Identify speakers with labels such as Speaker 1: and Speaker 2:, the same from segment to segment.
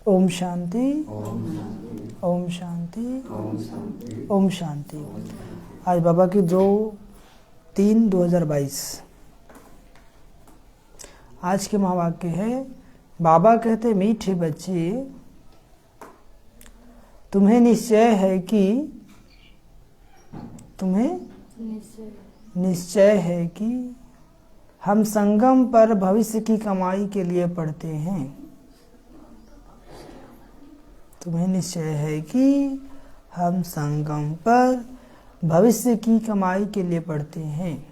Speaker 1: ओम शांति, ओम शांति, ओम शांति। आज बाबा की 2/3/2022। आज के महावाक्य है, बाबा कहते मीठे बच्चे, तुम्हें निश्चय है कि हम संगम पर भविष्य की कमाई के लिए पढ़ते हैं। तुम्हें निश्चय है कि हम संगम पर भविष्य की कमाई के लिए पढ़ते हैं।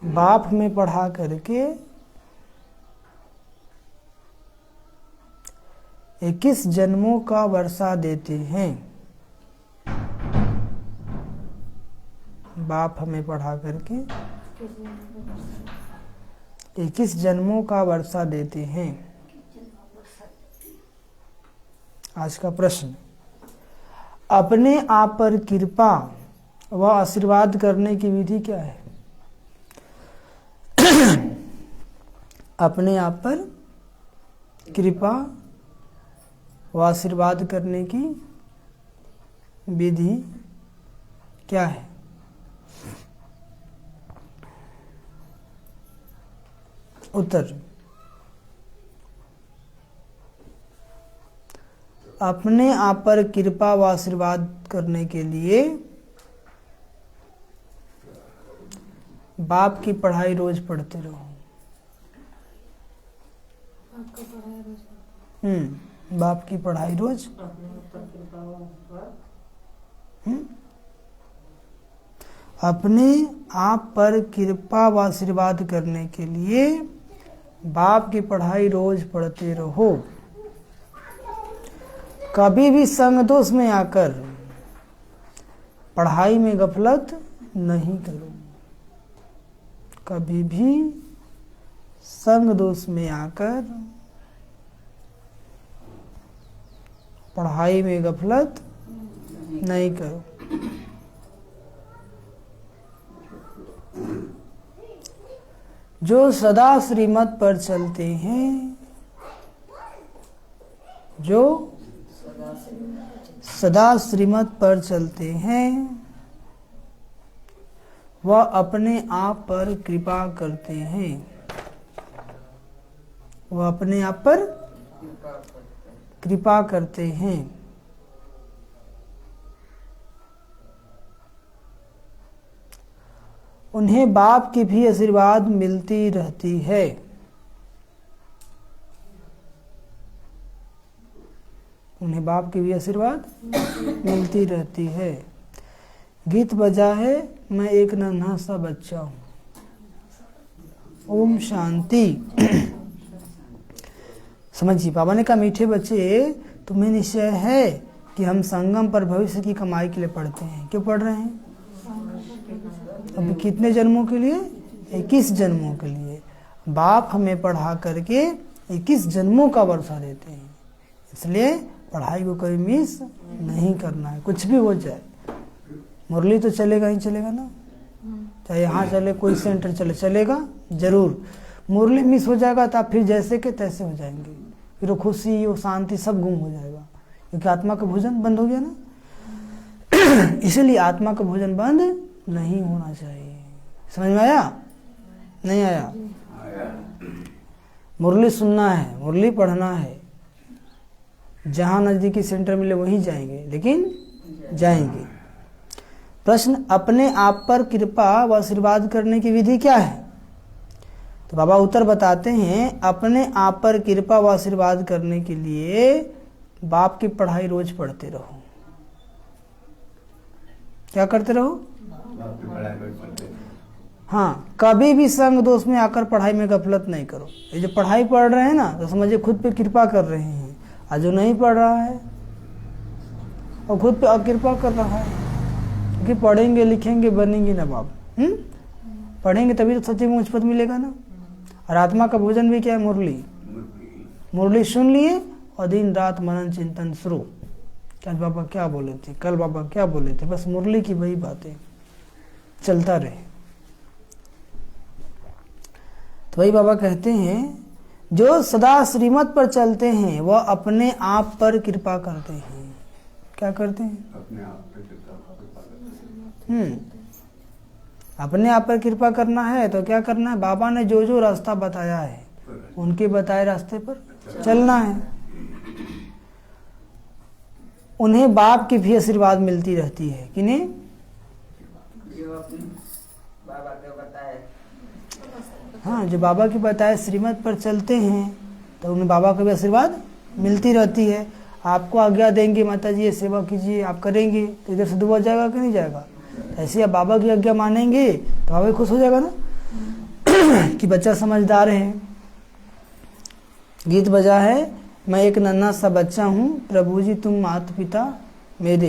Speaker 1: बाप में पढ़ा करके 21 जन्मों का वर्षा देते हैं। बाप हमें पढ़ा करके 21 जन्मों का वर्षा देते हैं। आज का प्रश्न, अपने आप पर कृपा व आशीर्वाद करने की विधि क्या है? अपने आप पर कृपा व आशीर्वाद करने की विधि क्या है? उत्तर, अपने आप पर कृपा व आशीर्वाद करने के लिए बाप की पढ़ाई रोज पढ़ते रहो। बाप की पढ़ाई रोज। अपने आप पर कृपा व आशीर्वाद करने के लिए बाप की पढ़ाई रोज पढ़ते रहो। कभी भी संग दोष में आकर पढ़ाई में गफलत नहीं करो। कभी भी संग दोष में आकर पढ़ाई में गफलत नहीं करो। जो सदा श्रीमत पर चलते हैं, जो सदा श्रीमत पर चलते हैं, वह अपने आप पर कृपा करते हैं। वह अपने आप पर कृपा करते हैं। उन्हें बाप की भी आशीर्वाद मिलती रहती है। उन्हें बाप की भी आशीर्वाद मिलती रहती है। गीत बजा है, मैं एक नन्हा सा बच्चा हूँ। ओम शांति। समझिए, बाबा ने कहा मीठे बच्चे, तुम्हें निश्चय है कि हम संगम पर भविष्य की कमाई के लिए पढ़ते हैं। क्यों पढ़ रहे हैं? अब कितने जन्मों के लिए? 21 जन्मों के लिए। बाप हमें पढ़ा करके 21 जन्मों का वर्षा देते हैं। इसलिए पढ़ाई को कभी मिस नहीं करना है, कुछ भी हो जाए। मुरली तो चलेगा ही चलेगा ना, चाहे यहाँ चले, कोई सेंटर चले, चलेगा जरूर। मुरली मिस हो जाएगा तो आप फिर जैसे के तैसे हो जाएंगे, फिर वो खुशी, वो शांति सब गुम हो जाएगा, क्योंकि आत्मा का भोजन बंद हो गया ना। इसीलिए आत्मा का भोजन बंद नहीं होना चाहिए। समझ में आया? नहीं आया? मुरली सुनना है, मुरली पढ़ना है। जहाँ नजदीकी सेंटर मिले वहीं जाएंगे, लेकिन जाएंगे। प्रश्न, अपने आप पर कृपा व आशीर्वाद करने की विधि क्या है? तो बाबा उत्तर बताते हैं, अपने आप पर कृपा व आशीर्वाद करने के लिए बाप की पढ़ाई रोज पढ़ते रहो। क्या करते रहो? हाँ, कभी भी संग दोष में आकर पढ़ाई में गफलत नहीं करो। ये जो पढ़ाई पढ़ रहे हैं ना, तो समझिए खुद पे कृपा कर रहे हैं। और जो नहीं पढ़ रहा है और खुद पे अकृपा कर रहा है, कि पढ़ेंगे लिखेंगे बनेंगे ना बाप। पढ़ेंगे तभी तो सच्चे में उच्च पद मिलेगा ना। और आत्मा का भोजन भी क्या है? मुरली। मुरली सुन लिए और दिन रात मनन चिंतन शुरू। आज बाबा क्या बोले थे, कल बाबा क्या बोले थे, बस मुरली की वही बातें चलता रहे। तो वही बाबा कहते हैं जो सदा श्रीमत पर चलते हैं वह अपने आप पर कृपा करते हैं। क्या करते हैं?
Speaker 2: अपने आप पर कृपा करते हैं।
Speaker 1: अपने आप पर कृपा करना है तो क्या करना है? बाबा ने जो जो रास्ता बताया है उनके बताए रास्ते पर चलना है। उन्हें बाप की भी आशीर्वाद मिलती रहती है। किन्हें?
Speaker 3: बाबा के बताए।
Speaker 1: हाँ, जो बाबा की बताए श्रीमत पर चलते हैं तो उन्हें बाबा का भी आशीर्वाद मिलती रहती है। आपको आज्ञा देंगे माता जी ये सेवा कीजिए, आप करेंगे तो इधर से दुआ जाएगा कि नहीं जाएगा? ऐसे आप बाबा की आज्ञा मानेंगे तो बाबा भी खुश हो जाएगा ना कि बच्चा समझदार है। गीत बजा है, मैं एक नन्हा सा बच्चा हूँ, प्रभु जी तुम माता पिता मेरे,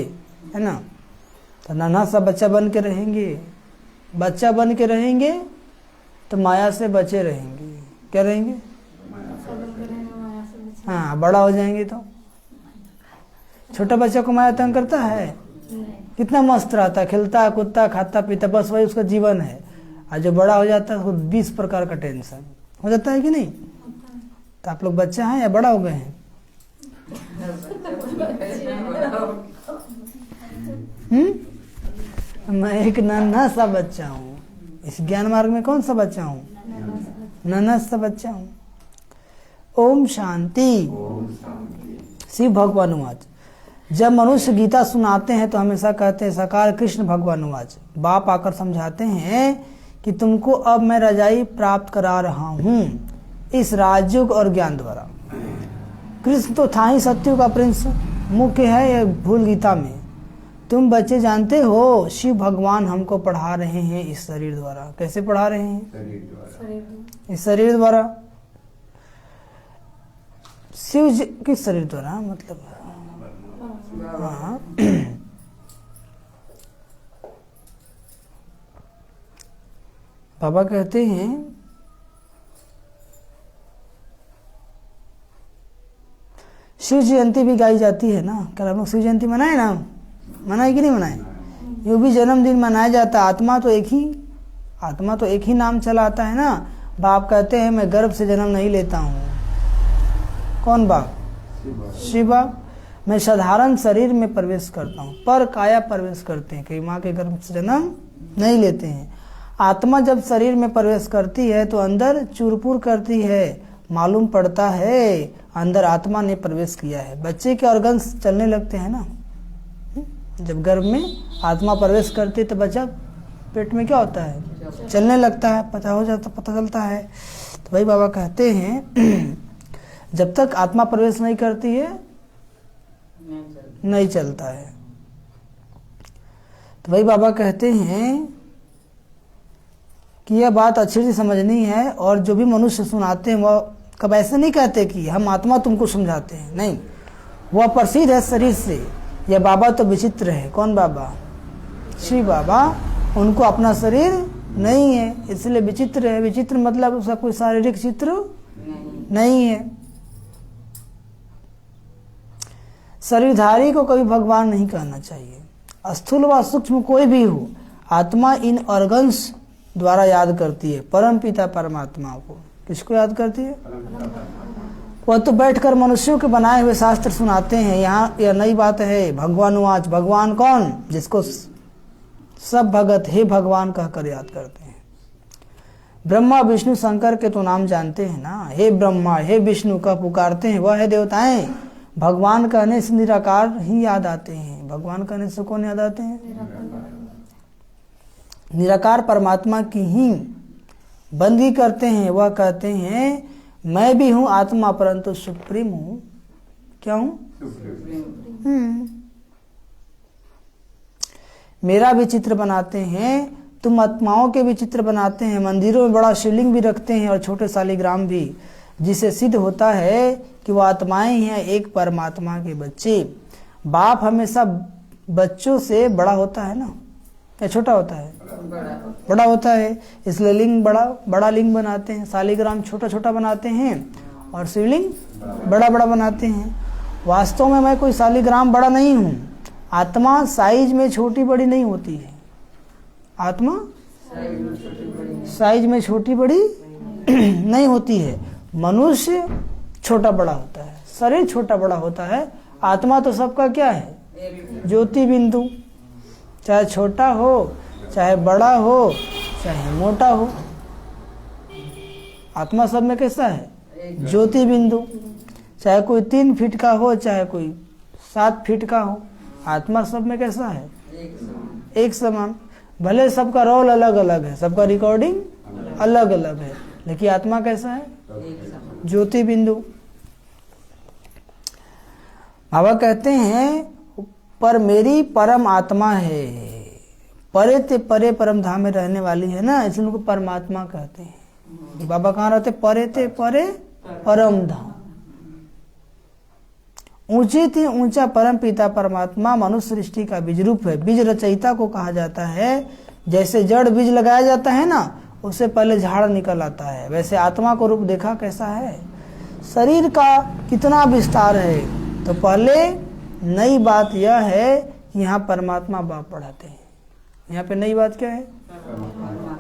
Speaker 1: है ना। तो नन्हा सा बच्चा बन के रहेंगे, बच्चा बन के रहेंगे तो माया से बचे रहेंगे। क्या रहेंगे? हाँ, बड़ा हो जाएंगे तो छोटा बच्चा को माया तंग करता है? कितना मस्त रहता है, खेलता कूदता खाता पीता, बस वही उसका जीवन है। और जो बड़ा हो जाता है उसको 20 प्रकार का टेंशन हो जाता है कि नहीं? तो आप लोग बच्चे हैं या बड़ा हो गए हैं? मैं एक नन्हा सा बच्चा हूँ। इस ज्ञान मार्ग में कौन सा बच्चा हूँ? नन्हा सा बच्चा हूँ। ओम शांति। शिव भगवान उवाच। जब मनुष्य गीता सुनाते हैं तो हमेशा कहते हैं सकार कृष्ण भगवान उवाच। बाप आकर समझाते हैं कि तुमको अब मैं रजाई प्राप्त करा रहा हूँ इस राजयोग और ज्ञान द्वारा। कृष्ण तो था ही सत्य का प्रिंस, मुख्य है यह भूल गीता में। तुम बच्चे जानते हो शिव भगवान हमको पढ़ा रहे हैं इस शरीर द्वारा। कैसे पढ़ा रहे हैं? इस शरीर द्वारा। शिव जी किस शरीर द्वारा? मतलब हाँ बाबा कहते हैं शिव जयंती भी गाई जाती है ना। क्या हम लोग शिव जयंती मनाए ना? मनाए कि नहीं मनाए? ये भी जन्मदिन मनाया जाता है। आत्मा तो एक ही नाम चलाता है ना। बाप कहते हैं मैं गर्भ से जन्म नहीं लेता हूँ। कौन बाप? शिव बाप। मैं साधारण शरीर में प्रवेश करता हूँ, पर काया प्रवेश करते हैं, कहीं माँ के गर्भ से जन्म नहीं लेते हैं। आत्मा जब शरीर में प्रवेश करती है तो अंदर चूरपुर करती है, मालूम पड़ता है अंदर आत्मा ने प्रवेश किया है। बच्चे के ऑर्गन्स चलने लगते हैं ना। जब गर्भ में आत्मा प्रवेश करती है तो बच्चा पेट में क्या होता है? चलने लगता है, पता चलता है। तो भाई बाबा कहते हैं जब तक आत्मा प्रवेश नहीं करती है नहीं चलता है। तो भाई बाबा कहते हैं कि यह बात अच्छी से समझनी है। और जो भी मनुष्य सुनाते हैं वह कब ऐसे नहीं कहते कि हम आत्मा तुमको समझाते हैं, नहीं। वह प्रसिद्ध है शरीर से। यह बाबा तो विचित्र है। कौन बाबा? श्री बाबा। उनको अपना शरीर नहीं है इसलिए विचित्र है। विचित्र मतलब उसका कोई शारीरिक चित्र नहीं है। शरीरधारी को कभी भगवान नहीं कहना चाहिए। स्थूल व सूक्ष्म कोई भी हो, आत्मा इन ऑर्गन्स द्वारा याद करती है परम पिता परमात्मा को। किसको याद करती है? वह तो बैठकर मनुष्यों के बनाए हुए शास्त्र सुनाते हैं। यहाँ यह नई बात है। भगवान वाच। भगवान कौन? जिसको सब भगत हे भगवान कहकर याद करते हैं। ब्रह्मा विष्णु शंकर के तो नाम जानते हैं ना। हे ब्रह्मा हे विष्णु का पुकारते हैं, वह है देवताएं। भगवान कहने से निराकार ही याद आते हैं। भगवान कहने से कौन याद आते हैं? निराकार परमात्मा की ही बंदगी करते हैं। वह कहते हैं मैं भी हूं आत्मा परंतु सुप्रीम हूं। क्या हूं? मेरा भी चित्र बनाते हैं, तुम आत्माओं के भी चित्र बनाते हैं। मंदिरों में बड़ा शिवलिंग भी रखते हैं और छोटे शालिग्राम भी, जिससे सिद्ध होता है कि वो आत्माएं ही हैं एक परमात्मा के बच्चे। बाप हमेशा बच्चों से बड़ा होता है ना। या छोटा होता है?
Speaker 3: बड़ा
Speaker 1: बड़ा होता है, इसलिए लिंग बड़ा लिंग बनाते हैं, शालिग्राम छोटा छोटा बनाते हैं और शिवलिंग बड़ा बड़ा बनाते हैं। वास्तव में मैं कोई शालिग्राम बड़ा नहीं हूँ। आत्मा साइज में छोटी बड़ी नहीं होती है। आत्मा साइज में छोटी बड़ी नहीं होती है। मनुष्य छोटा बड़ा होता है, शरीर छोटा बड़ा होता है। आत्मा तो सबका क्या है? ज्योति बिंदु। चाहे छोटा हो, चाहे बड़ा हो, चाहे मोटा हो, आत्मा सब में कैसा है? ज्योति बिंदु। चाहे कोई 3 फीट का हो, चाहे कोई 7 फीट का हो, आत्मा सब में कैसा है? एक समान। भले सबका रोल अलग अलग है, सबका रिकॉर्डिंग अलग अलग है, लेकिन आत्मा कैसा है? ज्योति बिंदु। बाबा कहते हैं पर मेरी परम आत्मा है, परे ते परे परम धाम में रहने वाली है ना, इसलिए उनको परमात्मा कहते हैं। बाबा कहाँ रहते? परे ते परे परम धाम। ऊंचे ते ऊंचा परम पिता परमात्मा मनुष्य सृष्टि का बीज रूप है। बीज रचयिता को कहा जाता है। जैसे जड़ बीज लगाया जाता है ना, उससे पहले झाड़ निकल आता है, वैसे आत्मा को रूप देखा कैसा है? शरीर का कितना विस्तार है। तो पहले नई बात यह है कि यहाँ परमात्मा बाप पढ़ाते हैं। यहाँ पे नई बात क्या है?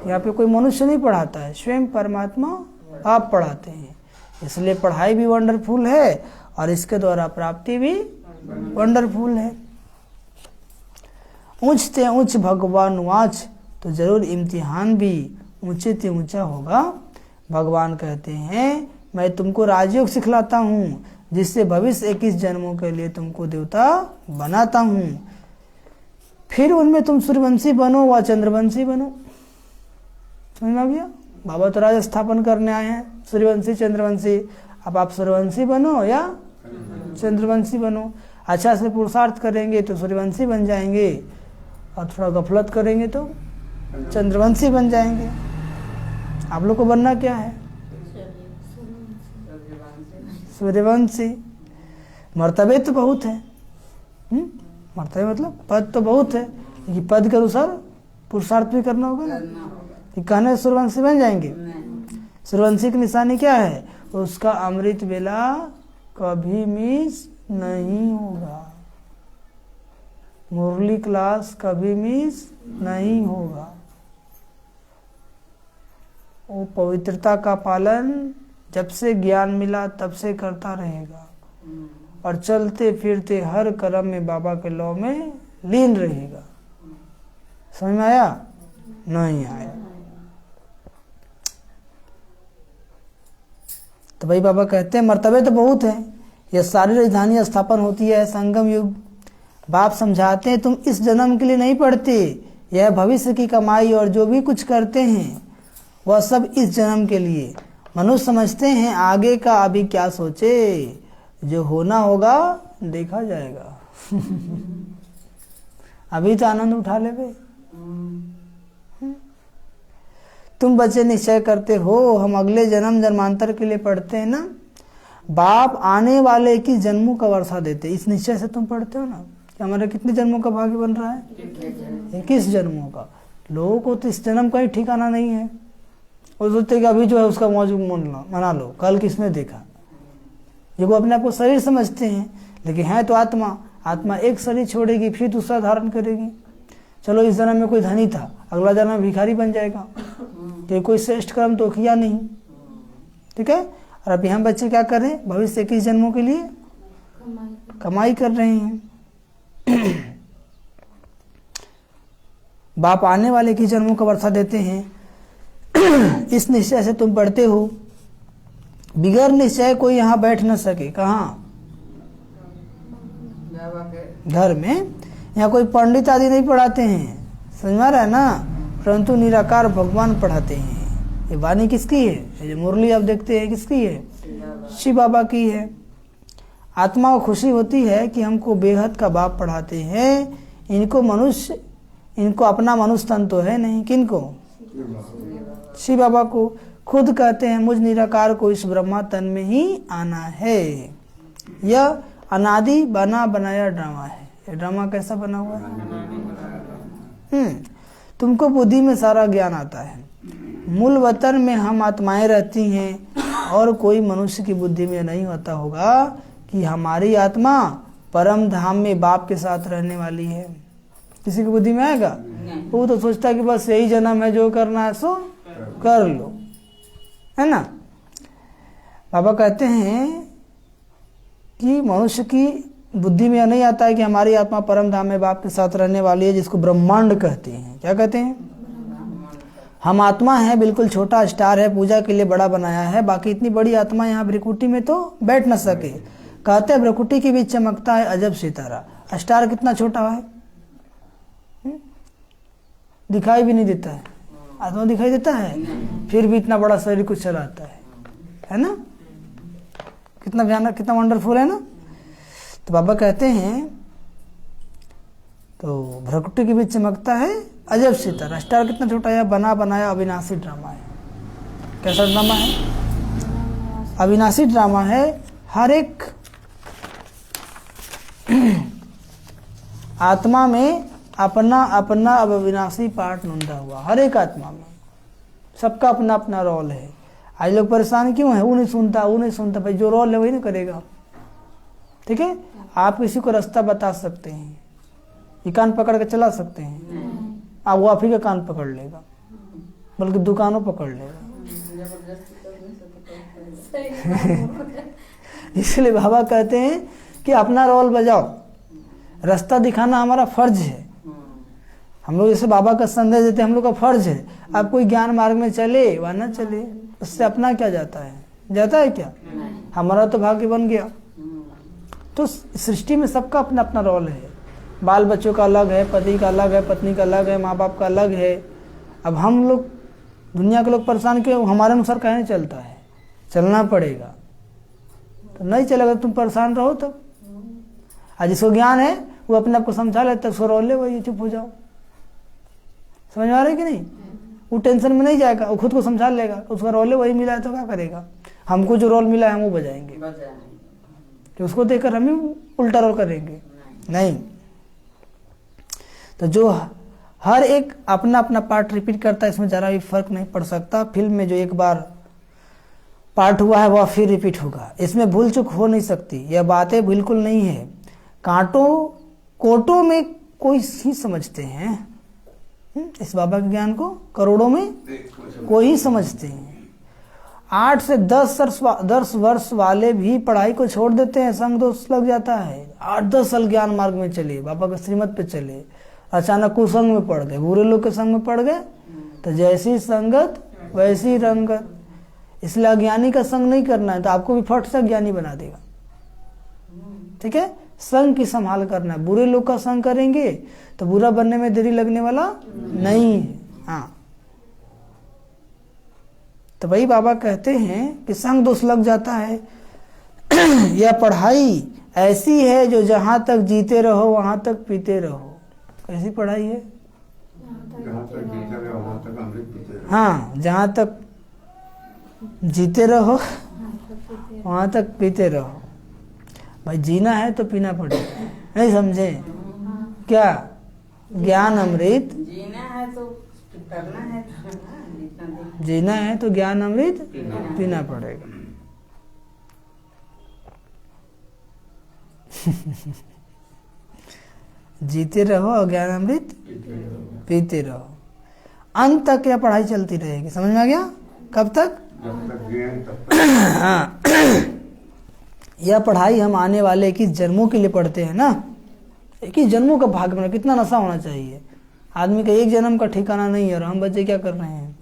Speaker 1: यहाँ पे कोई मनुष्य नहीं पढ़ाता है, स्वयं परमात्मा आप पढ़ाते हैं। इसलिए पढ़ाई भी वंडरफुल है और इसके द्वारा प्राप्ति भी वंडरफुल है। ऊंच ते ऊंच भगवान वाच, तो जरूर इम्तिहान भी ऊंचे ते ऊंचा होगा। भगवान कहते हैं मैं तुमको राजयोग सिखलाता हूँ, जिससे भविष्य 21 जन्मों के लिए तुमको देवता बनाता हूँ। फिर उनमें तुम सूर्यवंशी बनो व चंद्रवंशी बनो। समझ में आ गया? बाबा तो राज स्थापन करने आए हैं, सूर्यवंशी चंद्रवंशी। अब आप सूर्यवंशी बनो या चंद्रवंशी बनो। अच्छा से पुरुषार्थ करेंगे तो सूर्यवंशी बन जाएंगे, और थोड़ा गफलत करेंगे तो चंद्रवंशी बन जाएंगे। आप लोग को बनना क्या है? सूर्यवंशी। मर्तबे तो बहुत है, मर्तबे मतलब पद तो बहुत है, लेकिन पद के अनुसार पुरुषार्थ भी करना होगा ना। कि कहने सूर्यवंशी बन जाएंगे। सूर्यवंशी की निशानी क्या है? उसका अमृत वेला कभी मिस नहीं होगा, मुरली क्लास कभी मिस नहीं होगा। वो पवित्रता का पालन जब से ज्ञान मिला तब से करता रहेगा, और चलते फिरते हर कर्म में बाबा के लौ में लीन रहेगा। समझ में आया? नहीं आया? तो भाई बाबा कहते हैं मर्तबे तो बहुत है, यह सारी राजधानी स्थापन होती है संगम युग। बाप समझाते हैं तुम इस जन्म के लिए नहीं पढ़ते, यह भविष्य की कमाई और जो भी कुछ करते हैं वह सब इस जन्म के लिए। मनुष्य समझते हैं आगे का अभी क्या सोचे, जो होना होगा देखा जाएगा। अभी तो आनंद उठा ले बे। तुम बच्चे निश्चय करते हो हम अगले जन्म जन्मांतर के लिए पढ़ते हैं ना। बाप आने वाले 21 जन्मों का वर्षा देते, इस निश्चय से तुम पढ़ते हो ना कि हमारा कितने जन्मों का भाग्य बन रहा है? 21 जन्मों का। लोगों को तो इस जन्म का ही ठिकाना नहीं है। वो सोचते कि अभी जो है उसका मौज मना लो, कल किसने देखा। ये वो अपने आप को शरीर समझते हैं, लेकिन है तो आत्मा। आत्मा एक शरीर छोड़ेगी फिर दूसरा धारण करेगी। चलो इस जन्म में कोई धनी था, अगला जन्म में भिखारी बन जाएगा, कि कोई श्रेष्ठ कर्म तो किया नहीं। ठीक है? और अभी हम बच्चे क्या कर रहे हैं? भविष्य 21 जन्मों के लिए कमाई कर रहे हैं। बाप आने वाले 21 जन्मों का वर्षा देते हैं। इस निश्चय से तुम पढ़ते हो। बिगैर निश्चय कोई यहाँ बैठ न सके। कहाँ? घर में। यहाँ कोई पंडित आदि नहीं पढ़ाते हैं, समझ में आ रहा है ना, परंतु निराकार भगवान पढ़ाते हैं। ये वाणी किसकी है? ये मुरली आप देखते हैं किसकी है? शिव बाबा की है। आत्मा को खुशी होती है कि हमको बेहद का बाप पढ़ाते हैं। इनको अपना मनुष्य तन तो है नहीं। किनको? शिव बाबा को। खुद कहते हैं मुझ निराकार को इस ब्रह्मा तन में ही आना है। यह अनादि बना बनाया ड्रामा है। ये ड्रामा कैसा बना हुआ है? तुमको बुद्धि में सारा ज्ञान आता है। मूल वतन में हम आत्माएं रहती हैं और कोई मनुष्य की बुद्धि में नहीं होता होगा कि हमारी आत्मा परम धाम में बाप के साथ रहने वाली है। किसी की बुद्धि में आएगा? वो तो सोचता है कि बस यही जन्म है, जो करना है सो कर लो, है ना। बाबा कहते हैं कि मनुष्य की बुद्धि में नहीं आता है कि हमारी आत्मा परम धाम में बाप के साथ रहने वाली है, जिसको ब्रह्मांड कहते हैं। क्या कहते हैं? हम आत्मा है, बिल्कुल छोटा स्टार है, पूजा के लिए बड़ा बनाया है, बाकी इतनी बड़ी आत्मा यहाँ भ्रिकुटी में तो बैठ न सके। कहते हैं भ्रिकुटी के बीच चमकता है अजब सितारा। स्टार कितना छोटा है, दिखाई भी नहीं देता है। आत्मा दिखाई देता है, फिर भी इतना बड़ा शरीर को चलाता है ना। कितना भयानक, कितना वंडरफुल है ना। तो बाबा कहते हैं तो भ्रिकुटी के बीच चमकता है अजब सितारा। स्टार कितना छोटा है, बना बनाया अविनाशी ड्रामा है। कैसा ड्रामा है? अविनाशी ड्रामा है। हर एक आत्मा में अपना अपना अब अविनाशी पार्ट नुंदा हुआ, हर एक आत्मा में सबका अपना अपना रोल है। आज लोग परेशान क्यों है? वो नहीं सुनता, भाई जो रोल है वही ना करेगा। ठीक है, आप किसी को रास्ता बता सकते हैं, ये कान पकड़ के चला सकते हैं, आप वो आप ही का कान पकड़ लेगा, बल्कि दुकानों पकड़ लेगा। इसलिए बाबा कहते हैं कि अपना रोल बजाओ, रास्ता दिखाना हमारा फर्ज है। हम लोग जैसे बाबा का संदेश देते हैं, हम लोग का फर्ज है। आप कोई ज्ञान मार्ग में चले व न चले, उससे अपना क्या जाता है? जाता है क्या? हमारा तो भाग्य बन गया। तो सृष्टि में सबका अपना अपना रोल है। बाल बच्चों का अलग है, पति का अलग है, पत्नी का अलग है, माँ बाप का अलग है। अब हम लोग दुनिया के लोग परेशान क्यों? हमारे अनुसार कहीं नहीं चलता है, चलना पड़ेगा। तो नहीं चलेगा तुम परेशान रहो। तब आज जिसको ज्ञान है वो अपने आप को समझा लेता है, उसको रोल ले वही चुप हो जाओ। समझ में आ रहा है कि नहीं? वो टेंशन में नहीं जाएगा, वो खुद को समझा लेगा। उसका रोल है वही मिला है तो क्या करेगा? हमको जो रोल मिला है हम वो बजाएंगे कि उसको देखकर हम ही उल्टा रोल करेंगे? नहीं। तो जो हर एक अपना अपना पार्ट रिपीट करता है, इसमें जरा भी फर्क नहीं पड़ सकता। फिल्म में जो एक बार पार्ट हुआ है वह फिर रिपीट होगा, इसमें भूल चूक हो नहीं सकती। यह बातें बिल्कुल नहीं है। कोटों में कोई ही समझते हैं इस बाबा के ज्ञान को, करोड़ों में कोई ही समझते हैं। 8 से 10 वर्ष वाले भी पढ़ाई को छोड़ देते हैं, संग दोष लग जाता है। 8-10 साल ज्ञान मार्ग में चले, बाबा के श्रीमत पे चले, अचानक कुसंग में पड़ गए, बुरे लोग के संग में पड़ गए, तो जैसी संगत वैसी रंगत। इसलिए अज्ञानी का संग नहीं करना है, तो आपको भी फट से ज्ञानी बना देगा। ठीक है, संग की संभाल करना है। बुरे लोग का संग करेंगे तो बुरा बनने में देरी लगने वाला नहीं है। हाँ, तो वही बाबा कहते हैं कि संग दोष लग जाता है। यह पढ़ाई ऐसी है जो जहां तक जीते रहो वहां तक पीते रहो। कैसी पढ़ाई है?
Speaker 2: जहाँ तक जीते रहो वहाँ तक अमृत पीते रहो।
Speaker 1: हाँ, जहां तक जीते रहो वहां तक पीते रहो। भाई जीना है तो पीना पड़ेगा, नहीं समझे क्या? ज्ञान अमृत
Speaker 3: जीना है तो करना है,
Speaker 1: जीना है तो ज्ञान अमृत पीना पड़ेगा। जीते रहो और ज्ञान अमृत पीते रहो। अंत तक यह पढ़ाई चलती रहेगी। समझ में आ गया? कब तक?
Speaker 2: जब तक ज्ञान तब तक।
Speaker 1: हाँ, यह पढ़ाई हम आने वाले 21 जन्मों के लिए पढ़ते हैं ना। 21 जन्मों का भाग बना, कितना नशा होना चाहिए। आदमी का एक जन्म का ठिकाना नहीं है और हम बच्चे क्या कर रहे हैं?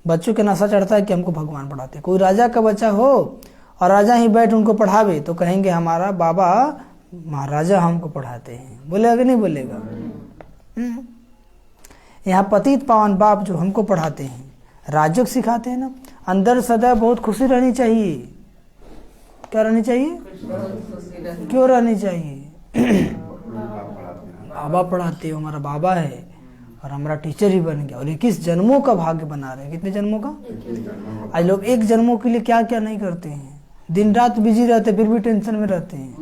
Speaker 1: बच्चों के नशा चढ़ता है कि हमको भगवान पढ़ाते। कोई राजा का बच्चा हो और राजा ही बैठ उनको पढ़ावे तो कहेंगे हमारा बाबा महाराजा हमको पढ़ाते हैं। बोलेगा कि नहीं बोलेगा? यहाँ पतित पावन बाप जो हमको पढ़ाते हैं, राजयोग सिखाते हैं ना। अंदर सदा बहुत खुशी रहनी चाहिए। क्या रहनी चाहिए? क्यों रहनी चाहिए? बाबा पढ़ाते हो, हमारा बाबा है और हमारा टीचर ही बन गया। और 21 जन्मों का भाग्य बना रहे हैं। कितने जन्मों का? आज लोग एक जन्मों के लिए क्या क्या नहीं करते हैं। दिन रात बिजी रहते फिर भी टेंशन में रहते हैं।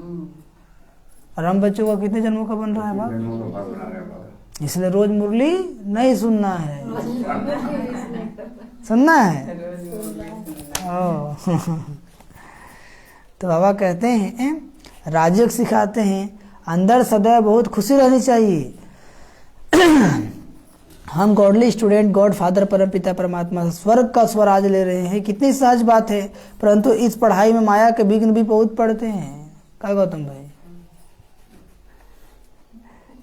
Speaker 1: और हम बच्चों का कितने जन्मों का बन रहा है बाप?
Speaker 2: जन्मों का भाग बना रहे हैं बाबा।
Speaker 1: इसलिए रोज मुरली नहीं सुनना है, सुनना है। ओ तो बाबा कहते हैं, राजयोग सिखाते हैं, अंदर सदैव बहुत खुशी रहनी चाहिए। हम गॉडली स्टूडेंट, गॉड फादर, परम पिता परमात्मा से स्वर्ग का स्वराज ले रहे हैं, कितनी सहज बात है। परंतु इस पढ़ाई में माया के विघ्न भी बहुत पड़ते हैं। क्या गौतम भाई,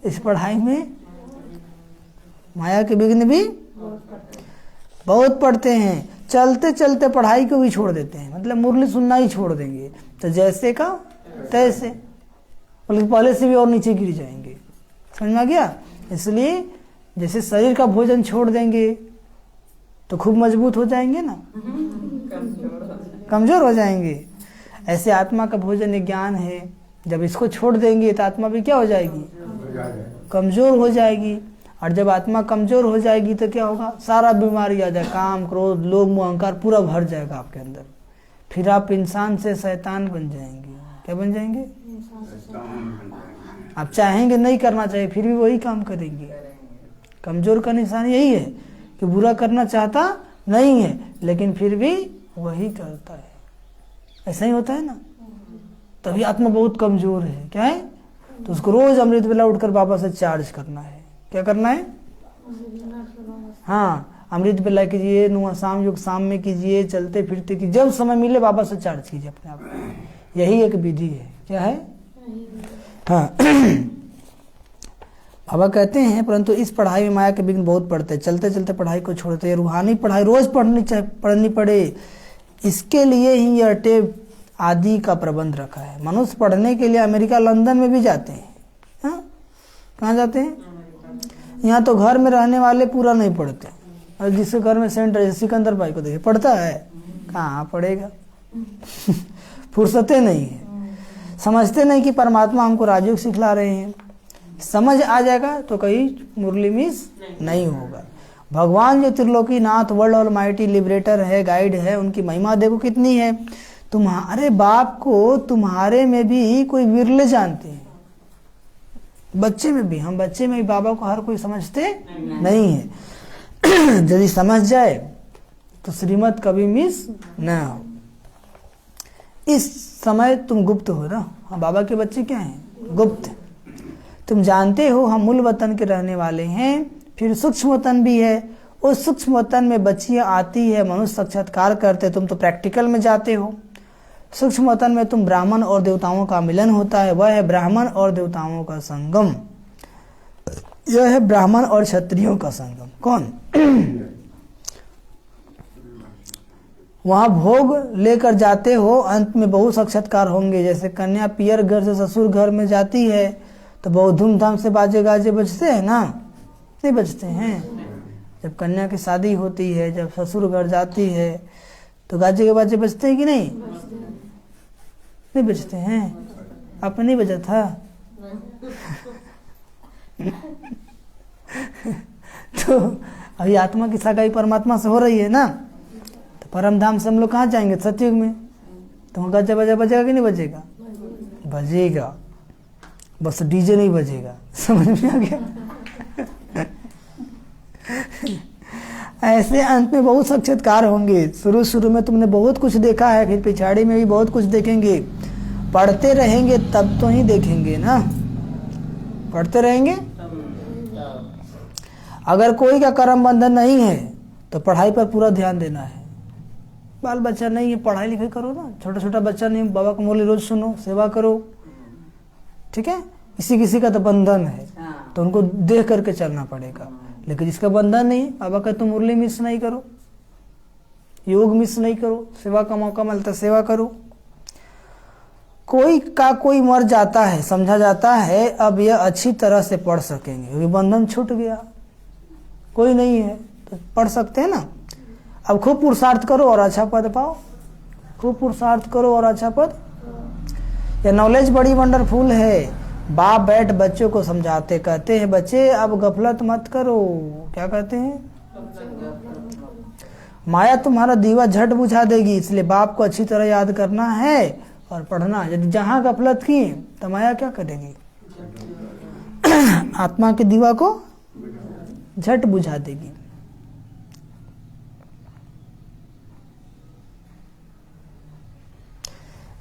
Speaker 1: इस पढ़ाई में माया के विघ्न भी बहुत पड़ते हैं। चलते चलते पढ़ाई को भी छोड़ देते हैं, मतलब मुरली सुनना ही छोड़ देंगे, तो जैसे का तैसे, बल्कि पहले से भी और नीचे गिर जाएंगे। समझ में आ गया? इसलिए जैसे शरीर का भोजन छोड़ देंगे तो खूब मजबूत हो जाएंगे ना, कमजोर हो जाएंगे। ऐसे आत्मा का भोजन एक ज्ञान है, जब इसको छोड़ देंगे तो आत्मा भी क्या हो जाएगी? कमजोर हो जाएगी। और जब आत्मा कमजोर हो जाएगी तो क्या होगा? सारा बीमारी आ जाए, काम, क्रोध, लोभ, मोह, अहंकार पूरा भर जाएगा आपके अंदर। फिर आप इंसान से शैतान बन जाएंगे। क्या बन जाएंगे? आप चाहेंगे नहीं करना चाहिए, फिर भी वही काम करेंगे। कमजोर का निशान यही है कि बुरा करना चाहता नहीं है, लेकिन फिर भी वही करता है। ऐसा ही होता है ना, तभी आत्मा बहुत कमजोर है। क्या है? तो उसको रोज अमृत वेला उठकर बाबा से चार्ज करना है। क्या करना है? हाँ, अमृत वेला कीजिए, नुआ शाम योग शाम में कीजिए, चलते फिरते कीजिए, जब समय मिले बाबा से चार्ज कीजिए अपने आप को। यही एक विधि है। क्या है? हाँ। बाबा कहते हैं, परंतु इस पढ़ाई में माया के विघ्न बहुत पड़ते हैं, चलते चलते पढ़ाई को छोड़ते हैं। रूहानी पढ़ाई रोज पढ़नी पड़े, इसके लिए ही यह टेप आदि का प्रबंध रखा है। मनुष्य पढ़ने के लिए अमेरिका, लंदन में भी जाते हैं। हाँ? कहाँ जाते हैं? यहाँ तो घर में रहने वाले पूरा नहीं पढ़ते, और जिसके घर में सेंटर, सिकंदर भाई को देखिए, पढ़ता है, कहाँ पढ़ेगा? फुर्सतें नहीं है। समझते नहीं कि परमात्मा हमको राजयोग सिखला रहे हैं। समझ आ जाएगा तो कहीं मुरली मिस नहीं होगा। भगवान जो त्रिलोकी नाथ, वर्ल्ड ऑलमाइटी लिबरेटर है, गाइड है, उनकी महिमा देखो कितनी है। तुम्हारे बाप को तुम्हारे में भी कोई विरले जानते हैं, बच्चे में भी। हम बच्चे में भी बाबा को हर कोई समझते नहीं है। यदि समझ जाए तो श्रीमत कभी मिस न हो। इस समय तुम गुप्त हो ना। हाँ, बाबा के बच्चे क्या हैं? गुप्त। तुम जानते हो हम मूल वतन के रहने वाले हैं, फिर सूक्ष्म वतन भी है। उस सूक्ष्म वतन में बच्चियां आती है, मनुष्य साक्षात्कार करते, तुम तो प्रैक्टिकल में जाते हो। सूक्ष्म वतन में तुम ब्राह्मण और देवताओं का मिलन होता है, वह है ब्राह्मण और देवताओं का संगम। यह है ब्राह्मण और क्षत्रियों का संगम। कौन? वहां भोग लेकर जाते हो, अंत में बहुत साक्षात्कार होंगे। जैसे कन्या पियर घर से ससुर घर में जाती है तो बहुत धूमधाम से बाजे गाजे बजते हैं ना, नहीं बजते हैं? जब कन्या की शादी होती है, जब ससुर घर जाती है तो गाजे के बाजे बजते हैं कि नहीं? नहीं बजते हैं। आपने नहीं बजा था? तो अभी आत्मा की सगाई परमात्मा से हो रही है ना, तो परम धाम से हम लोग कहाँ जाएंगे? सतयुग में। तो गाजा बजा बजेगा कि नहीं बजेगा? बजेगा, बस डीजे नहीं बजेगा। समझ में आ गया? ऐसे अंत में बहुत साक्षात्कार होंगे। शुरू शुरू में तुमने बहुत कुछ देखा है, फिर पिछाड़ी में भी बहुत कुछ देखेंगे। पढ़ते रहेंगे तब तो ही देखेंगे ना, पढ़ते रहेंगे। अगर कोई का कर्म बंधन नहीं है तो पढ़ाई पर पूरा ध्यान देना है। बाल बच्चा नहीं है, पढ़ाई लिखाई करो ना। छोटा छोटा बच्चा नहीं, बाबा का मुरली रोज सुनो, सेवा करो। ठीक है? किसी किसी का तो बंधन है तो उनको देख करके चलना पड़ेगा, लेकिन जिसका बंधन नहीं, बाबा का तुम मुरली मिस नहीं करो, योग मिस नहीं करो, सेवा का मौका मिलता सेवा करो। कोई का कोई मर जाता है, समझा जाता है अब यह अच्छी तरह से पढ़ सकेंगे क्योंकि बंधन छूट गया, कोई नहीं है तो पढ़ सकते हैं ना। अब खूब पुरुषार्थ करो और अच्छा पद पाओ, खूब पुरुषार्थ करो और अच्छा पद। यह नॉलेज बड़ी वंडरफुल है। बाप बैठ बच्चों को समझाते, कहते हैं बच्चे अब गफलत मत करो। क्या कहते हैं? माया तुम्हारा दीवा झट बुझा देगी, इसलिए बाप को अच्छी तरह याद करना है और पढ़ना। यदि जहाँ गफलत की तो माया क्या करेगी? आत्मा के दीवा को झट बुझा देगी।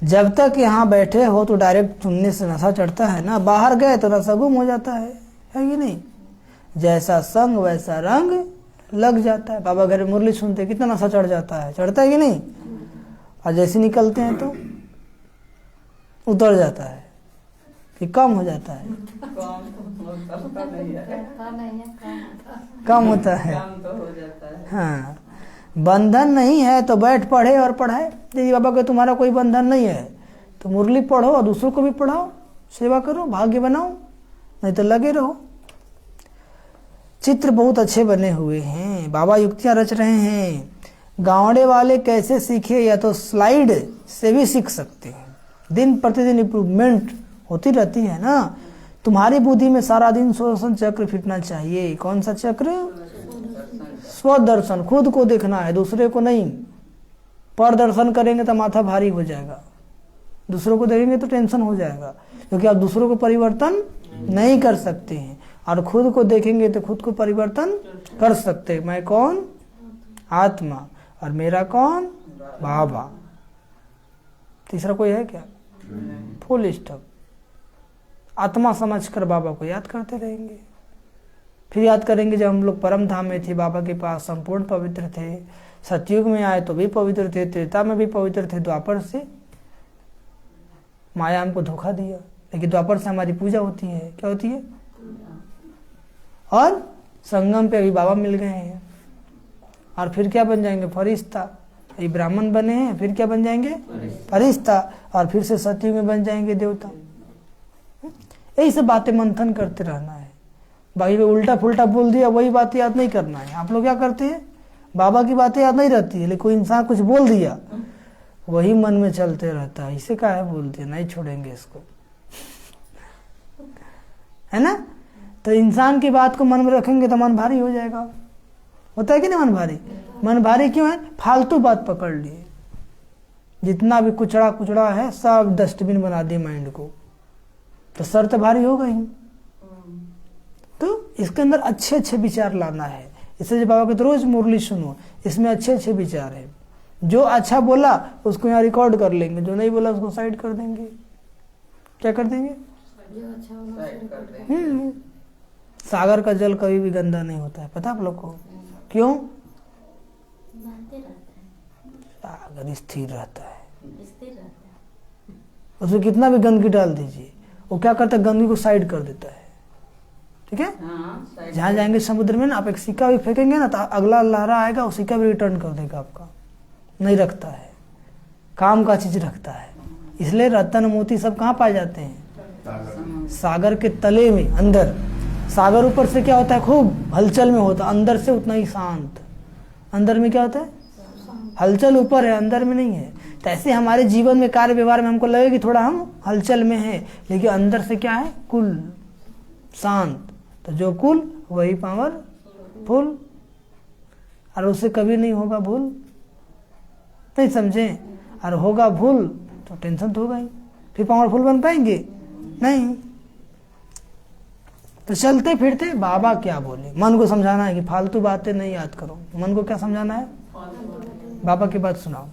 Speaker 1: जब तक यहाँ बैठे हो तो डायरेक्ट सुनने से नशा चढ़ता है ना, बाहर गए तो नशा गुम हो जाता है कि नहीं? जैसा संग वैसा रंग लग जाता है। बाबा घर मुरली सुनते कितना नशा चढ़ जाता है, चढ़ता है कि नहीं? और जैसे निकलते हैं तो उतर जाता है कि कम हो जाता है, कम होता है। हाँ, बंधन नहीं है तो बैठ पढ़े और पढ़ाए। यदि बाबा का तुम्हारा कोई बंधन नहीं है तो मुरली पढ़ो और दूसरों को भी पढ़ाओ, सेवा करो, भाग्य बनाओ, नहीं तो लगे रहो। चित्र बहुत अच्छे बने हुए हैं, बाबा युक्तियां रच रहे हैं। गावड़े वाले कैसे सीखे? या तो स्लाइड से भी सीख सकते हैं। दिन प्रतिदिन इम्प्रूवमेंट होती रहती है ना। तुम्हारी बुद्धि में सारा दिन सुदर्शन चक्र फिरना चाहिए। कौन सा चक्र? स्वदर्शन, खुद को देखना है, दूसरे को नहीं। पर दर्शन करेंगे तो माथा भारी हो जाएगा, दूसरों को देखेंगे तो टेंशन हो जाएगा, क्योंकि आप दूसरों को परिवर्तन नहीं कर सकते हैं। और खुद को देखेंगे तो खुद को परिवर्तन कर सकते हैं। मैं कौन? आत्मा। और मेरा कौन? बाबा। तीसरा कोई है क्या? Full stop. आत्मा समझकर बाबा को याद करते रहेंगे। फिर याद करेंगे जब हम लोग परम धाम में थे, बाबा के पास संपूर्ण पवित्र थे। सतयुग में आए तो भी पवित्र थे, त्रेता में भी पवित्र थे, द्वापर से माया हमको धोखा दिया। लेकिन द्वापर से हमारी पूजा होती है। क्या होती है? और संगम पे अभी बाबा मिल गए हैं। और फिर क्या बन जाएंगे? फरिश्ता। ये ब्राह्मण बने हैं, फिर क्या बन जाएंगे? फरिश्ता। और फिर से सतयुग में बन जाएंगे देवता। यही सब बातें मंथन करते रहना है। बाकी को उल्टा फुल्टा बोल दिया वही बात याद नहीं करना है। आप लोग क्या करते हैं? बाबा की बातें याद नहीं रहती है, लेकिन कोई इंसान कुछ बोल दिया वही मन में चलते रहता है। इसे क्या है बोल दिया, नहीं छोड़ेंगे इसको, है ना? तो इंसान की बात को मन में रखेंगे तो मन भारी हो जाएगा। होता है कि नहीं मन भारी? मन भारी क्यों है? फालतू बात पकड़ लिए। जितना भी कुचड़ा कुचड़ा है सब डस्टबिन बना दिए माइंड को, तो सर तो भारी होगा ही। तो इसके अंदर अच्छे अच्छे विचार लाना है। इसलिए बाबा के तो रोज मुरली सुनो, इसमें अच्छे अच्छे विचार है। जो अच्छा बोला उसको यहाँ रिकॉर्ड कर लेंगे, जो नहीं बोला उसको साइड कर देंगे। क्या कर देंगे? सागर का जल कभी भी गंदा नहीं होता है, पता आप लोग को? क्यों? सागर स्थिर रहता है। उसमें कितना भी गंदगी डाल दीजिए, वो क्या करता है? गंदगी को साइड कर देता है। ठीक है? जहाँ जाएंगे समुद्र में ना, आप एक सिक्का भी फेंकेंगे ना तो अगला लहरा आएगा, वो सिक्का भी रिटर्न कर देगा आपका। नहीं रखता है, काम का चीज रखता है। इसलिए रत्न मोती सब कहाँ पाए जाते हैं? सागर के तले में, अंदर। सागर ऊपर से क्या होता है? खूब हलचल में होता है, अंदर से उतना ही शांत। अंदर में क्या होता है? हलचल ऊपर है, अंदर में नहीं है। तो ऐसे हमारे जीवन में, कार्य व्यवहार में हमको लगे कि थोड़ा हम हलचल में हैं, लेकिन अंदर से क्या है? कुल शांत। तो जो कुल वही पावरफुल, और उससे कभी नहीं होगा भूल। नहीं समझे? और होगा भूल तो टेंशन तो होगा ही, फिर पावरफुल बन पाएंगे नहीं। तो चलते फिरते बाबा क्या बोले, मन को समझाना है कि फालतू बातें नहीं याद करो। मन को क्या समझाना है? बाबा की बात सुनाओ।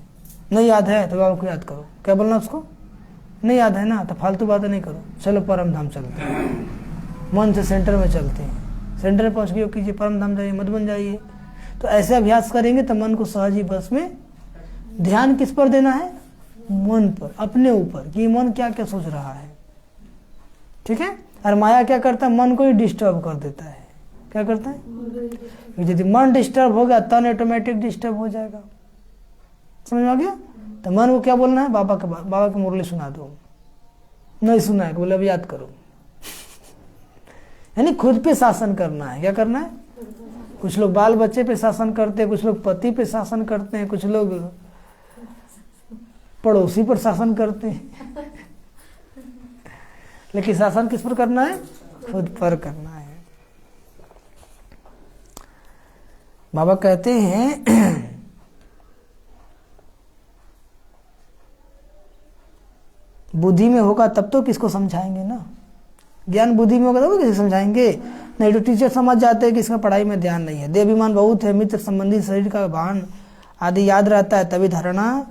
Speaker 1: नहीं याद है तो बाबा को याद करो। क्या बोलना उसको? नहीं याद है ना तो फालतू बातें नहीं करो। चलो परम धाम चलते हैं, मन से सेंटर में चलते हैं। सेंटर में पहुंच गए कीजिए, परम धाम जाइए, मत बन जाइए। तो ऐसे अभ्यास करेंगे तो मन को सहज ही बस में। ध्यान किस पर देना है? मन पर, अपने ऊपर, कि मन क्या क्या सोच रहा है। ठीक है? और माया क्या करता है? मन को ही डिस्टर्ब कर देता है। क्या करता है? यदि मन डिस्टर्ब हो गया तन ऑटोमेटिक डिस्टर्ब हो जाएगा। समझ में आ गया? तो मन को क्या बोलना है? बाबा की मुरली सुना दो। नहीं सुना है बोले अब याद करो। यानी खुद पे शासन करना है। क्या करना है? कुछ लोग बाल बच्चे पे शासन करते हैं, कुछ लोग पति पे शासन करते हैं, कुछ लोग पड़ोसी पर शासन करते हैं। लेकिन शासन किस पर करना है? खुद पर करना है। बाबा कहते हैं बुद्धि में होगा तब तो किसको समझाएंगे ना, ज्ञान बुद्धि में होगा तब तो किसी समझाएंगे। नहीं तो टीचर समझ जाते हैं कि इसमें पढ़ाई में ध्यान नहीं है, देहाभिमान बहुत है, मित्र संबंधी शरीर का भान आदि याद रहता है, तभी धारणा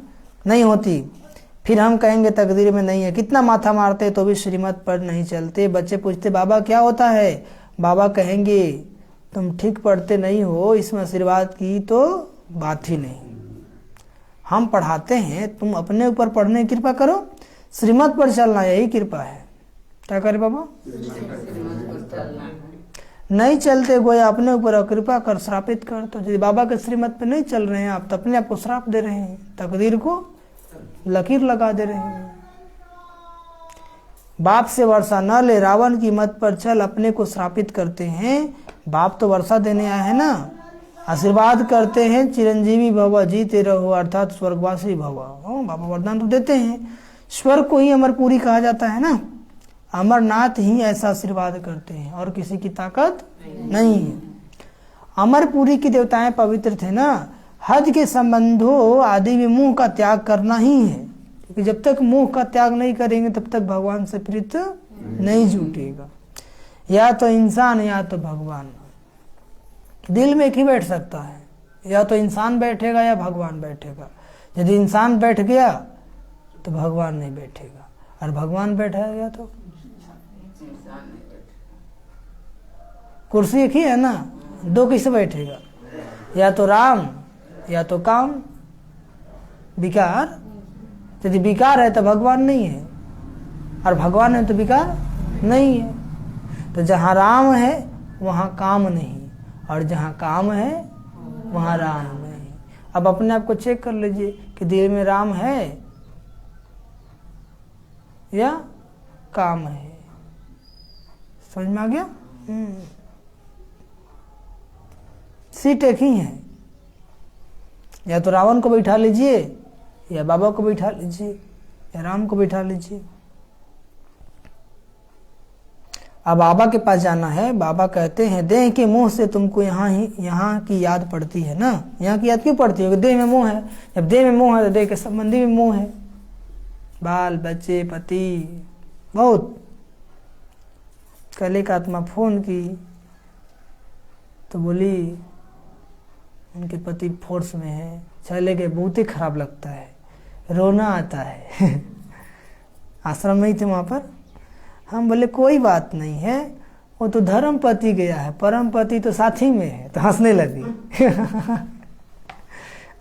Speaker 1: नहीं होती। फिर हम कहेंगे तकदीर में नहीं है, कितना माथा मारते तो भी श्रीमत पर नहीं चलते। बच्चे पूछते बाबा क्या होता है, बाबा कहेंगे तुम ठीक पढ़ते नहीं हो, इसमें आशीर्वाद की तो बात ही नहीं। हम पढ़ाते हैं, तुम अपने ऊपर पढ़ने की कृपा करो, श्रीमत पर चलना यही कृपा है। क्या करे बाबा, नहीं चलते गोया अपने ऊपर कृपा कर श्रापित कर। तो यदि बाबा के श्रीमत पे नहीं चल रहे हैं आप, तो अपने आप को श्राप दे रहे हैं, तकदीर को लकीर लगा दे रहे हैं। बाप से वर्षा न ले, रावण की मत पर चल, अपने को श्रापित करते हैं। बाप तो वर्षा देने आए हैं ना, आशीर्वाद करते हैं, चिरंजीवी भव, जीते रहो, अर्थात स्वर्गवासी भव। बाबा वरदान तो देते हैं, स्वर्ग को ही अमरपुरी कहा जाता है ना, अमरनाथ ही ऐसा आशीर्वाद करते हैं और किसी की ताकत नहीं है। अमरपुरी की देवताएं पवित्र थे ना, हज के संबंधों आदि में मुंह का त्याग करना ही है, क्योंकि जब तक मुंह का त्याग नहीं करेंगे तब तक भगवान से प्रीत नहीं जुटेगा। या तो इंसान या तो भगवान, दिल में एक ही बैठ सकता है, या तो इंसान बैठेगा या भगवान बैठेगा। यदि इंसान बैठ गया तो भगवान नहीं बैठेगा, और भगवान बैठा गया तो कुर्सी एक ही है ना, दो किसे बैठेगा, या तो राम या तो काम। विकार, यदि विकार है तो भगवान नहीं है, और भगवान है तो विकार नहीं है। तो जहाँ राम है वहाँ काम नहीं, और जहाँ काम है वहाँ राम नहीं। अब अपने आप को चेक कर लीजिए कि दिल में राम है या काम है। समझ में आ गया? सीट एक ही है, या तो रावण को बैठा लीजिए, या बाबा को बैठा लीजिए, या राम को बैठा लीजिए। अब बाबा के पास जाना है। बाबा कहते हैं देह के मोह से तुमको यहाँ की याद पड़ती है ना। यहाँ की याद क्यों पड़ती है? देह में मोह है। जब देह में मोह है तो देह के संबंधी में मोह है, बाल बच्चे पति बहुत। कल एक आत्मा फोन की तो बोली उनके पति फोर्स में है, चले गए, बहुत ही खराब लगता है, रोना आता है। आश्रम में ही थे वहाँ पर। हम बोले कोई बात नहीं है, वो तो धर्म पति गया है, परम पति तो साथी में है। तो हंसने लगी।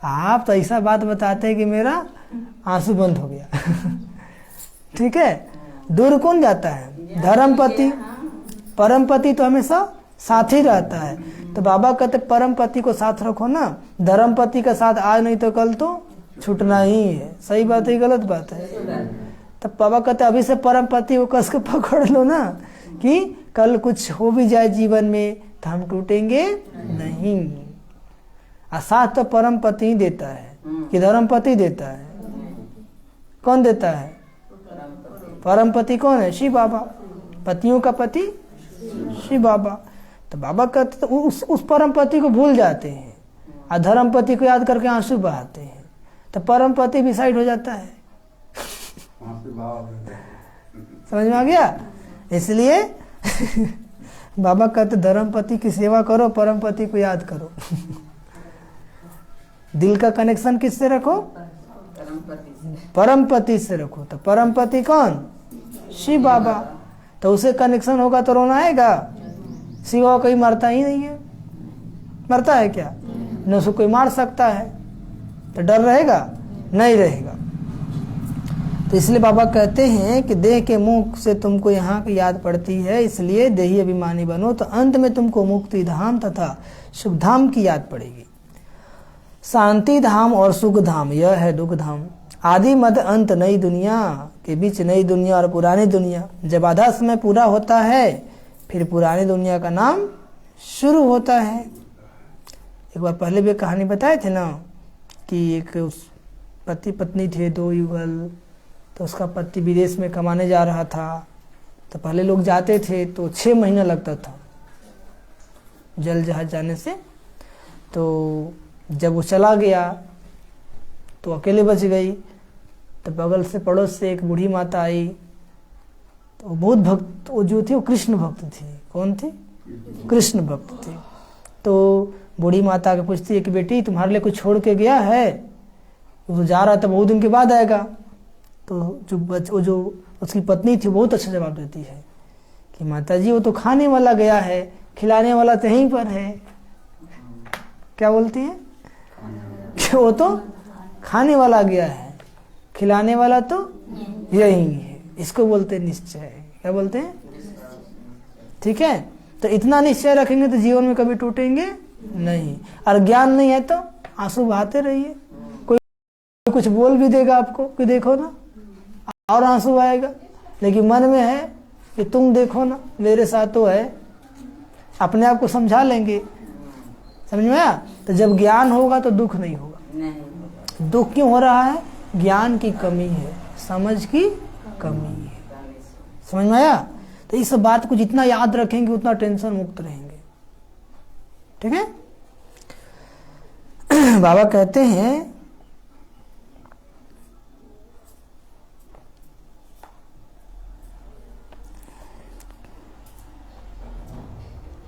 Speaker 1: आप तो ऐसा बात बताते हैं कि मेरा आंसू बंद हो गया। ठीक है, दूर कौन जाता है? धर्म पति। परम पति तो हमेशा साथ ही रहता है। तो बाबा कहते परम पति को साथ रखो ना, धर्म पति का साथ आज नहीं तो कल तो छूटना ही है। सही बात है, गलत बात है? तब बाबा कहते अभी से परम पति को कस के पकड़ लो ना, कि कल कुछ हो भी जाए जीवन में तो हम टूटेंगे नहीं। और साथ तो परम पति ही देता है कि धर्म पति देता है? कौन देता है? परम पति कौन है? शिव बाबा। पतियों का पति शिव बाबा। तो बाबा कहते तो उस परम पति को भूल जाते हैं और धर्म पति को याद करके आंसू बहाते हैं, तो परम पति भी साइड हो जाता है। समझ में आ गया? इसलिए बाबा कहते धर्म पति की सेवा करो, परम पति को याद करो। दिल का कनेक्शन किससे रखो? परम पति से रखो। तो परम पति कौन? शिव बाबा। तो उसे कनेक्शन होगा तो रोना आएगा? शिव बाबा कोई मरता ही नहीं है। मरता है क्या? न उसको कोई मार सकता है, तो डर रहेगा? नहीं रहेगा। तो इसलिए बाबा कहते हैं कि देह के मुख से तुमको यहाँ की याद पड़ती है, इसलिए देही अभिमानी बनो, तो अंत में तुमको मुक्ति धाम तथा सुख धाम की याद पड़ेगी। शांति धाम और सुख धाम, यह है दुख धाम। आदि मध्य अंत नई दुनिया के बीच नई दुनिया और पुरानी दुनिया। जब आधा समय पूरा होता है फिर पुरानी दुनिया का नाम शुरू होता है। एक बार पहले भी कहानी बताए थे ना कि एक पति पत्नी थे, दो युगल। तो उसका पति विदेश में कमाने जा रहा था। तो पहले लोग जाते थे तो 6 महीना लगता था जल जहाज जाने से। तो जब वो चला गया तो अकेले बच गई। तो बगल से पड़ोस से एक बूढ़ी माता आई, तो वो बहुत भक्त, वो जो थी वो कृष्ण भक्त थी। कौन थी? कृष्ण भक्त थी। तो बूढ़ी माता के पूछती है कि बेटी तुम्हारे लिए कुछ छोड़ के गया है? वो जा रहा था, बहुत दिन के बाद आएगा। तो वो जो उसकी पत्नी थी बहुत अच्छा जवाब देती है कि माता जी वो तो खाने वाला गया है, खिलाने वाला तो यहीं पर है। क्या बोलती है? कि वो तो खाने वाला गया है, खिलाने वाला तो यही है। इसको बोलते हैं निश्चय। क्या बोलते हैं? ठीक है, तो इतना निश्चय रखेंगे तो जीवन में कभी टूटेंगे नहीं। और ज्ञान नहीं है तो आंसू बहाते रहिए। कोई कुछ बोल भी देगा आपको कि देखो ना, और आंसू आएगा, लेकिन मन में है कि तुम देखो ना मेरे साथ तो है। अपने आप को समझा लेंगे, समझ में आया? तो जब ज्ञान होगा तो दुख नहीं होगा। दुख क्यों हो रहा है? ज्ञान की कमी है, समझ की कमी है। समझ में आया? तो इस बात को जितना याद रखेंगे उतना टेंशन मुक्त रहेंगे। ठीक है? बाबा कहते हैं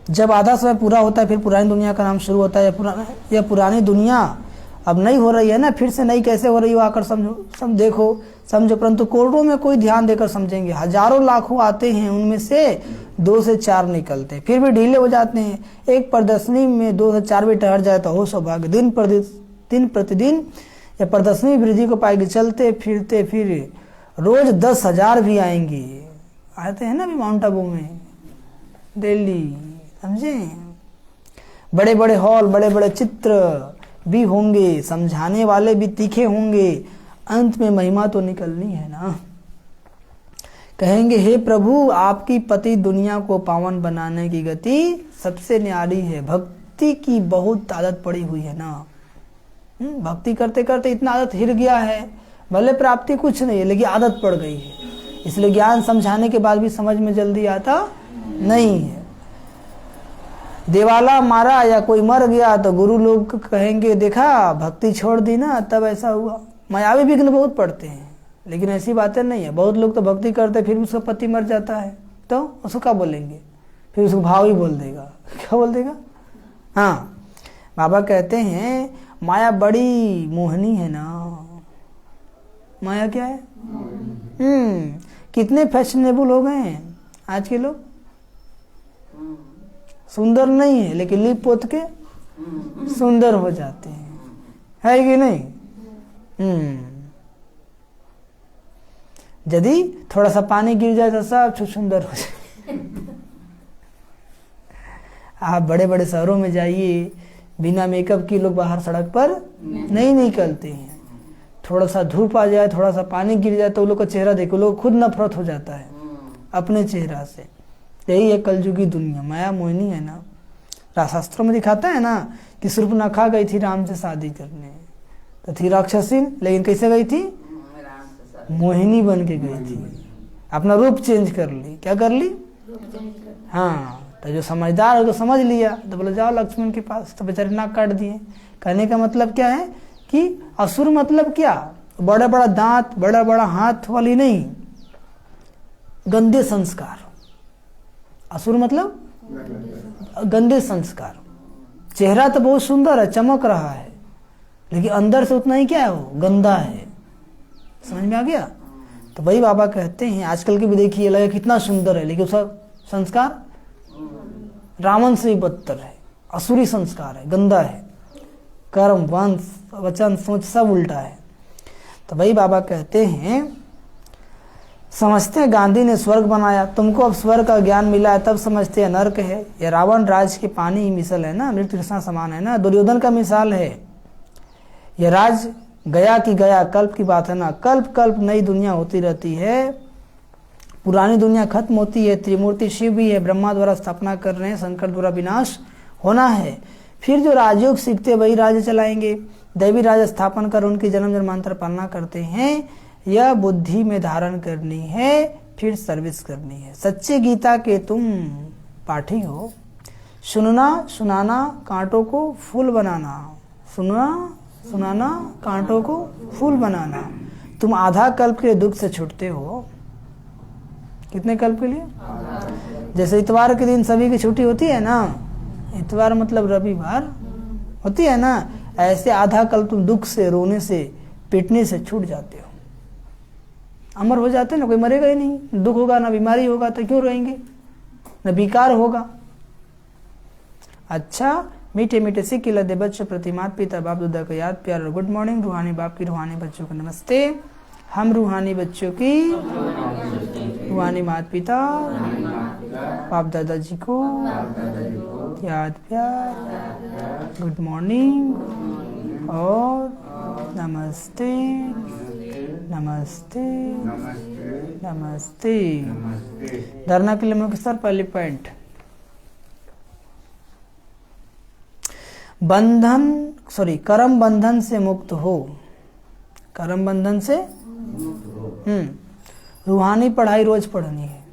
Speaker 1: जब आधा समय पूरा होता है फिर पुरानी दुनिया का नाम शुरू होता है। या पुरानी दुनिया अब नहीं हो रही है ना, फिर से नई कैसे हो रही हो आकर समझो, देखो समझो। परंतु करोड़ों में कोई ध्यान देकर समझेंगे। हजारों लाखों आते हैं, उनमें से 2 से 4 निकलते, फिर भी ढीले हो जाते हैं। एक प्रदर्शनी में 2 से 4 भी ठहर जाए तो हो सौभाग्य। दिन प्रतिदिन या प्रदर्शनी वृद्धि को पाएगी। चलते फिरते फिर रोज 10,000 भी आएंगे। आते हैं ना अभी माउंट आबू में दिल्ली, समझे? बड़े बड़े हॉल, बड़े बड़े चित्र भी होंगे, समझाने वाले भी तीखे होंगे। अंत में महिमा तो निकलनी है ना। कहेंगे हे प्रभु आपकी पति दुनिया को पावन बनाने की गति सबसे न्यारी है। भक्ति की बहुत आदत पड़ी हुई है ना। भक्ति करते करते इतना आदत हिर गया है, भले प्राप्ति कुछ नहीं है लेकिन आदत पड़ गई है। इसलिए ज्ञान समझाने के बाद भी समझ में जल्दी आता नहीं है। देवाला मारा या कोई मर गया तो गुरु लोग कहेंगे देखा भक्ति छोड़ दी ना तब ऐसा हुआ। मायावी विघ्न बहुत पड़ते हैं, लेकिन ऐसी बातें नहीं है। बहुत लोग तो भक्ति करते फिर उसका पति मर जाता है तो उसको क्या बोलेंगे? फिर उसको भाव ही बोल देगा। क्या बोल देगा? हाँ, बाबा कहते हैं माया बड़ी मोहनी है ना। माया क्या है? कितने फैशनेबल हो गए हैं आज के लोग। सुंदर नहीं है लेकिन लिप पोत के सुंदर हो जाते हैं, है कि नहीं? यदि थोड़ा सा पानी गिर जाए तो सब सुंदर हो जाए। आप बड़े बड़े शहरों में जाइए, बिना मेकअप के लोग बाहर सड़क पर नहीं निकलते हैं। थोड़ा सा धूप आ जाए, थोड़ा सा पानी गिर जाए तो वो लोग का चेहरा देखो, लोग खुद नफरत हो जाता है अपने चेहरा से। यही है कलयुगी दुनिया, माया मोहिनी है ना। शास्त्रों में दिखाता है ना कि सूर्पनखा गई थी राम से शादी करने, तो थी राक्षसी, लेकिन कैसे गई थी? मोहिनी बन के गई थी। अपना रूप चेंज कर ली। क्या कर ली? हाँ, तो जो समझदार हो तो समझ लिया, तो बोले जाओ लक्ष्मण के पास, तो बेचारे नाक काट दिए। कहने का मतलब क्या है कि असुर मतलब क्या? बड़ा बड़ा दांत, बड़ा बड़ा हाथ वाली नहीं, गंदे संस्कार। असुर मतलब गंदे संस्कार। चेहरा तो बहुत सुंदर है, चमक रहा है, लेकिन अंदर से उतना ही क्या है, वो गंदा है। समझ में आ गया? तो वही बाबा कहते हैं आजकल के भी देखिए, लगे कितना सुंदर है लेकिन उसका संस्कार रावण से भी बदतर है, असुरी संस्कार है, गंदा है। कर्म, वंश, वचन, सोच सब उल्टा है। तो वही बाबा कहते हैं समझते हैं गांधी ने स्वर्ग बनाया, तुमको अब स्वर्ग का ज्ञान मिला है तब समझते हैं नर्क है। ये रावण राज के पानी ही मिसल है ना, मृत कृष्णा समान है ना, दुर्योधन का मिसाल है। यह राज गया कि गया, कल्प की बात है ना। कल्प कल्प नई दुनिया होती रहती है, पुरानी दुनिया खत्म होती है। त्रिमूर्ति शिव भी है, ब्रह्मा द्वारा स्थापना कर रहे हैं, शंकर द्वारा विनाश होना है। फिर जो राजयोग सीखते वही राज्य चलाएंगे, दैवी राज स्थापन कर उनकी जन्म जन्मांतर पालना करते हैं। यह बुद्धि में धारण करनी है, फिर सर्विस करनी है। सच्चे गीता के तुम पाठी हो, सुनना सुनाना कांटों को फूल बनाना, सुनना सुनाना कांटों को फूल बनाना। तुम आधा कल्प के लिए दुख से छूटते हो। कितने कल्प के लिए? जैसे इतवार के दिन सभी की छुट्टी होती है ना, इतवार मतलब रविवार होती है ना, ऐसे आधा कल्प तुम दुख से, रोने से, पिटने से छूट जाते हो, अमर हो जाते हैं ना। कोई मरेगा ही नहीं, दुख होगा ना बीमारी होगा तो क्यों रोएंगे, न विकार होगा। अच्छा, मीठे मीठे सिक्के लदे बच्चों प्रति माता पिता बाप दादा को याद प्यार और गुड मॉर्निंग। रूहानी बाप की रूहानी बच्चों को नमस्ते। हम रूहानी बच्चों की रूहानी माता पिता बाप दादाजी को याद प्यार, गुड मॉर्निंग और नमस्ते नमस्ते नमस्ते। धरना के लिए मुख्य सर पहली पॉइंट, कर्म बंधन से मुक्त हो। कर्म बंधन से रूहानी पढ़ाई रोज पढ़नी है।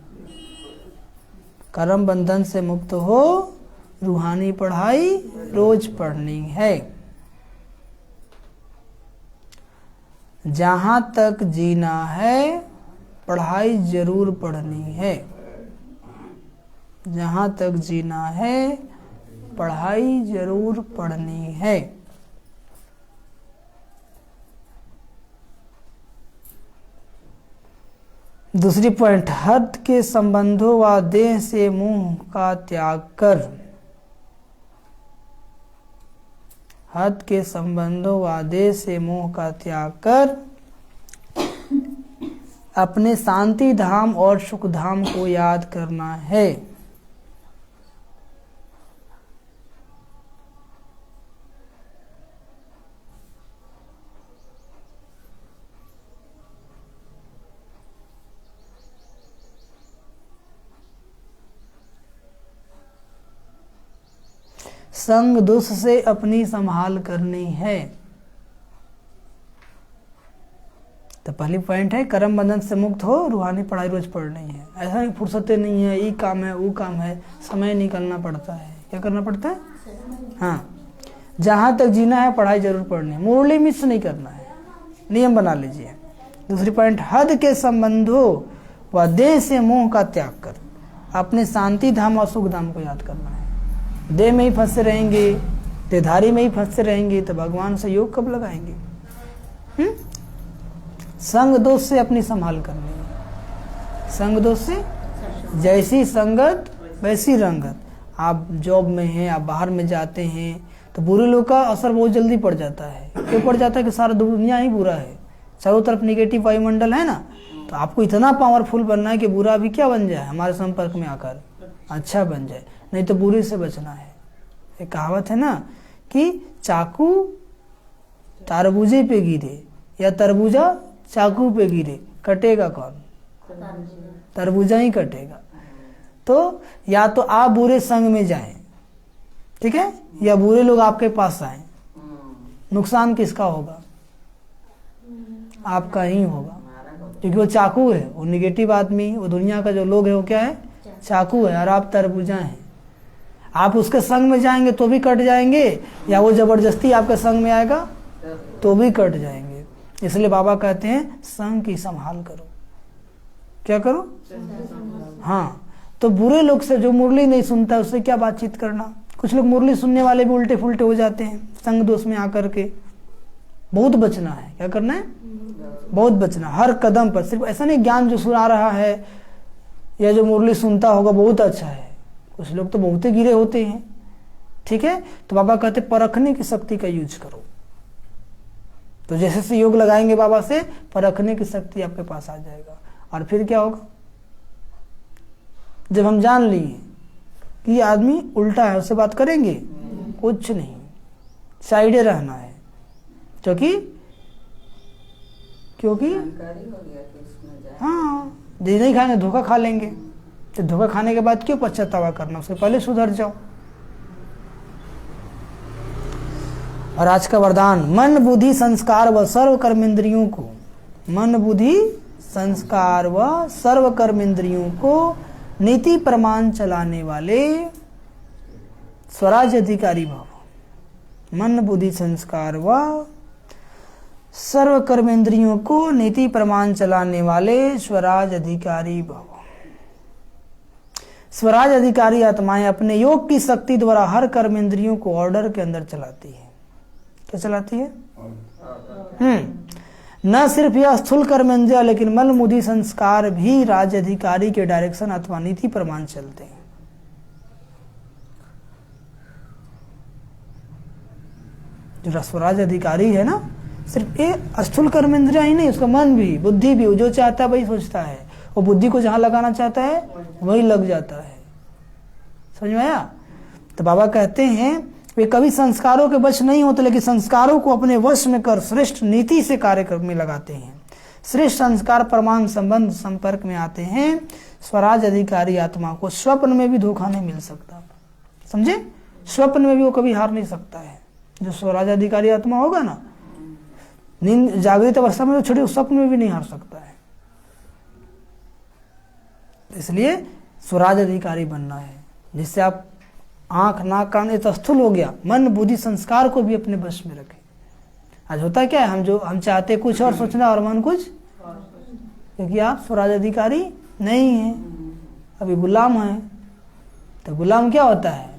Speaker 1: कर्म बंधन से मुक्त हो, रूहानी पढ़ाई रोज पढ़नी है। जहां तक जीना है पढ़ाई जरूर पढ़नी है। जहां तक जीना है पढ़ाई जरूर पढ़नी है। दूसरी पॉइंट, हद के संबंधों व देह से मुंह का त्याग कर। हद के संबंधों व देह से मुंह का त्याग कर अपने शांति धाम और सुख धाम को याद करना है। संग दोष से अपनी संभाल करनी है। तो पहली पॉइंट है कर्म बंधन से मुक्त हो, रूहानी पढ़ाई रोज पढ़नी है। ऐसा नहीं फुर्सतें नहीं है, ये काम है वो काम है, समय निकलना पड़ता है। क्या करना पड़ता है? हाँ, जहां तक जीना है पढ़ाई जरूर पढ़नी है, मुरली मिस नहीं करना है, नियम बना लीजिए। दूसरी पॉइंट, हद के संबंधों व देह से मोह का त्याग कर अपने शांति धाम और सुख धाम को याद करना है। देह में ही फंसे रहेंगे, देहधारी में ही फंसे रहेंगे तो भगवान से योग कब लगाएंगे? संग दोष से अपनी संभाल करनी है। संग दोष से जैसी संगत वैसी रंगत। आप जॉब में हैं, आप बाहर में जाते हैं तो बुरे लोग का असर बहुत जल्दी पड़ जाता है। क्यों पड़ जाता है? कि सारा दुनिया ही बुरा है, चारों तरफ निगेटिव वायुमंडल है ना। तो आपको इतना पावरफुल बनना है कि बुरा भी क्या बन जाए, हमारे संपर्क में आकर अच्छा बन जाए, नहीं तो बुरे से बचना है। एक कहावत है ना कि चाकू तरबूजे पे गिरे या तरबूजा चाकू पे गिरे, कटेगा कौन? तरबूजा ही कटेगा। तो या तो आप बुरे संग में जाएं, ठीक है, या बुरे लोग आपके पास आए, नुकसान किसका होगा? आपका ही होगा, क्योंकि वो चाकू है, वो निगेटिव आदमी, वो दुनिया का जो लोग है वो क्या है? चाकू है, और आप तरबूजा हैं। आप उसके संग में जाएंगे तो भी कट जाएंगे, या वो जबरदस्ती आपके संग में आएगा तो भी कट जाएंगे। इसलिए बाबा कहते हैं संग की संभाल करो। क्या करो? हाँ, तो बुरे लोग से, जो मुरली नहीं सुनता उससे क्या बातचीत करना। कुछ लोग मुरली सुनने वाले भी उल्टे फुलटे हो जाते हैं संग दोष में आकर के। बहुत बचना है। क्या करना है? बहुत बचना, हर कदम पर। सिर्फ ऐसा नहीं ज्ञान जो सुना रहा है या जो मुरली सुनता होगा बहुत अच्छा है, कुछ लोग तो बहुत ही गिरे होते हैं, ठीक है। तो बाबा कहते परखने की शक्ति का यूज करो। तो जैसे से योग लगाएंगे बाबा से, परखने की शक्ति आपके पास आ जाएगा। और फिर क्या होगा? जब हम जान लिए कि ये आदमी उल्टा है, उससे बात करेंगे? कुछ नहीं, साइडे रहना है। क्योंकि हाँ, दे नहीं खाएंगे, धोखा खा लेंगे। तो धोखा खाने के बाद क्यों पश्चातावा करना, उससे पहले सुधर जाओ। और आज का वरदान, मन बुद्धि संस्कार व सर्व कर्मेंद्रियों को, मन बुद्धि संस्कार व सर्व कर्मेंद्रियों को नीति प्रमाण चलाने वाले स्वराज अधिकारी भव। मन बुद्धि संस्कार व सर्व कर्मेंद्रियों को नीति प्रमाण चलाने वाले स्वराज अधिकारी भव। स्वराज अधिकारी आत्माएं अपने योग की शक्ति द्वारा हर कर्मेंद्रियों को ऑर्डर के अंदर चलाती है। क्या चलाती है? न सिर्फ यह स्थूल कर्मेंद्रिय लेकिन मल मुदी संस्कार भी राज्य अधिकारी के डायरेक्शन अथवा नीति प्रमाण चलते हैं। जो स्वराज अधिकारी है ना, सिर्फ ये स्थूल कर्मेंद्रिय ही नहीं, उसका मन भी, बुद्धि भी, जो चाहता है वही सोचता है, वो बुद्धि को जहां लगाना चाहता है वही लग जाता है। समझ में आया? तो बाबा कहते हैं वे कभी संस्कारों के वश नहीं होते, लेकिन संस्कारों को अपने वश में कर श्रेष्ठ नीति से कार्य में लगाते हैं। श्रेष्ठ संस्कार प्रमाण संबंध संपर्क में आते हैं। स्वराज अधिकारी आत्मा को स्वप्न में भी धोखा नहीं मिल सकता। समझे? स्वप्न में भी वो कभी हार नहीं सकता है। जो स्वराज अधिकारी आत्मा होगा ना, नींद जागृत अवस्था में तो छोटे, स्वप्न में भी नहीं हार सकता है। इसलिए स्वराज अधिकारी बनना है, जिससे आप आंख नाक कान तो स्थूल हो गया, मन बुद्धि संस्कार को भी अपने वश में रखें। आज होता क्या है, हम चाहते कुछ और सोचना और मन कुछ, क्योंकि आप स्वराज अधिकारी नहीं है, अभी गुलाम है। तो गुलाम क्या होता है?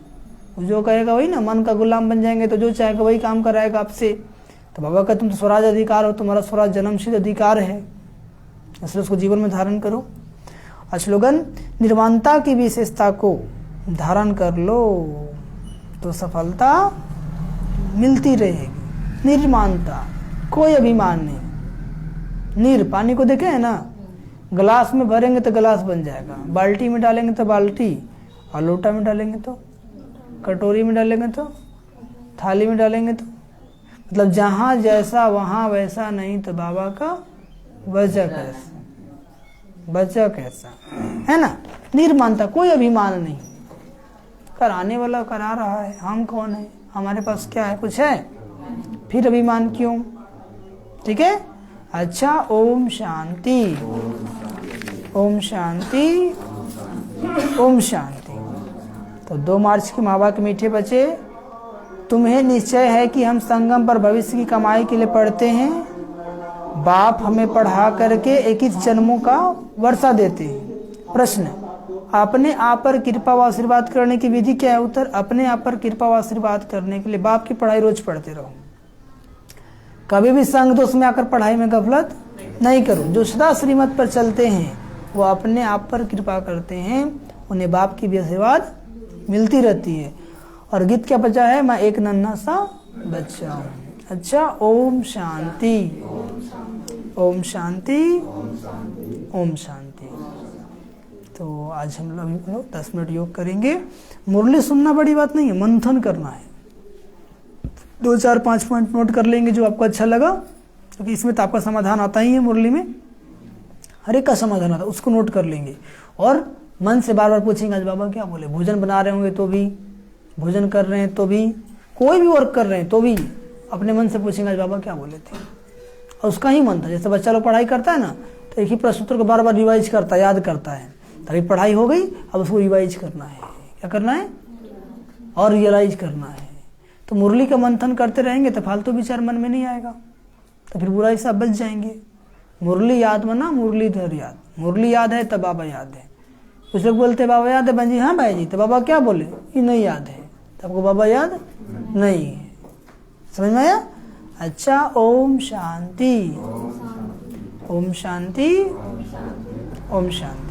Speaker 1: वो जो कहेगा वही ना, मन का गुलाम बन जाएंगे तो जो चाहेगा वही काम कराएगा आपसे। तो बाबा का तुम तो स्वराज अधिकार हो, तुम्हारा स्वराज जन्मसिद्ध अधिकार है, इसलिए उसको जीवन में धारण करो। स्लोगन, निर्माणता की विशेषता को धारण कर लो तो सफलता मिलती रहेगी। निर्माणता, कोई अभिमान नहीं। नीर, पानी को देखे है ना, गिलास में भरेंगे तो गिलास बन जाएगा, बाल्टी में डालेंगे तो बाल्टी, और लोटा में डालेंगे तो, कटोरी में डालेंगे तो, थाली में डालेंगे तो, मतलब जहां जैसा वहां वैसा नहीं। तो बाबा का वजह कैसा, बचा कैसा है ना? निर्माणता, कोई अभिमान नहीं। कराने वाला करा रहा है, हम कौन है, हमारे पास क्या है, कुछ है, फिर अभिमान क्यों? ठीक है। अच्छा, ओम शांति, ओम शांति, ओम शांति। तो 2 मार्च के माँ बाप के मीठे बच्चे, तुम्हें निश्चय है कि हम संगम पर भविष्य की कमाई के लिए पढ़ते हैं। बाप हमें पढ़ा करके 21 जन्मों का वर्षा देते हैं। प्रश्न, अपने आप पर कृपा व आशीर्वाद करने की विधि क्या है? उत्तर, अपने आप पर कृपा व आशीर्वाद करने के लिए बाप की पढ़ाई रोज पढ़ते रहो। कभी भी संग दोष में आकर पढ़ाई में गफलत नहीं करो। जो सदा श्रीमत पर चलते हैं वो अपने आप पर कृपा करते हैं, उन्हें बाप की भी आशीर्वाद मिलती रहती है। और गीत क्या बचा है? मैं एक नन्हा सा बच्चा हूँ। अच्छा, ओम शांति, ओम शांति, ओम शांति। तो आज हम लोग 10 मिनट योग करेंगे। मुरली सुनना बड़ी बात नहीं है, मंथन करना है। 2, 4, 5 पॉइंट नोट कर लेंगे जो आपको अच्छा लगा, क्योंकि इसमें तो आपका समाधान आता ही है। मुरली में हर एक का समाधान आता है, उसको नोट कर लेंगे। और मन से बार बार पूछेंगे, आज बाबा क्या बोले। भोजन बना रहे होंगे तो भी, भोजन कर रहे हैं तो भी, कोई भी वर्क कर रहे हैं तो भी अपने मन से पूछेंगे, आज बाबा क्या बोले थे। और उसका ही मन था। जैसे बच्चा लोग पढ़ाई करता है ना, तो एक ही प्रश्न उत्तर को बार बार रिवाइज करता है, याद करता है। तभी पढ़ाई हो गई, अब उसको रिवाइज करना है। क्या करना है? और रियलाइज करना है। तो मुरली का मंथन करते रहेंगे तो फालतू विचार मन में नहीं आएगा, तो फिर बुराई से बच जाएंगे। मुरली याद मना, मुरलीधर याद। मुरली याद है तब बाबा याद है। कुछ लोग बोलते बाबा याद है बहन जी, हाँ भाई जी, तो बाबा क्या बोले, ये नहीं याद है, तो आपको बाबा याद नहीं है। समझ में आया? अच्छा, ओम शांति, ओम शांति, ओम शांति।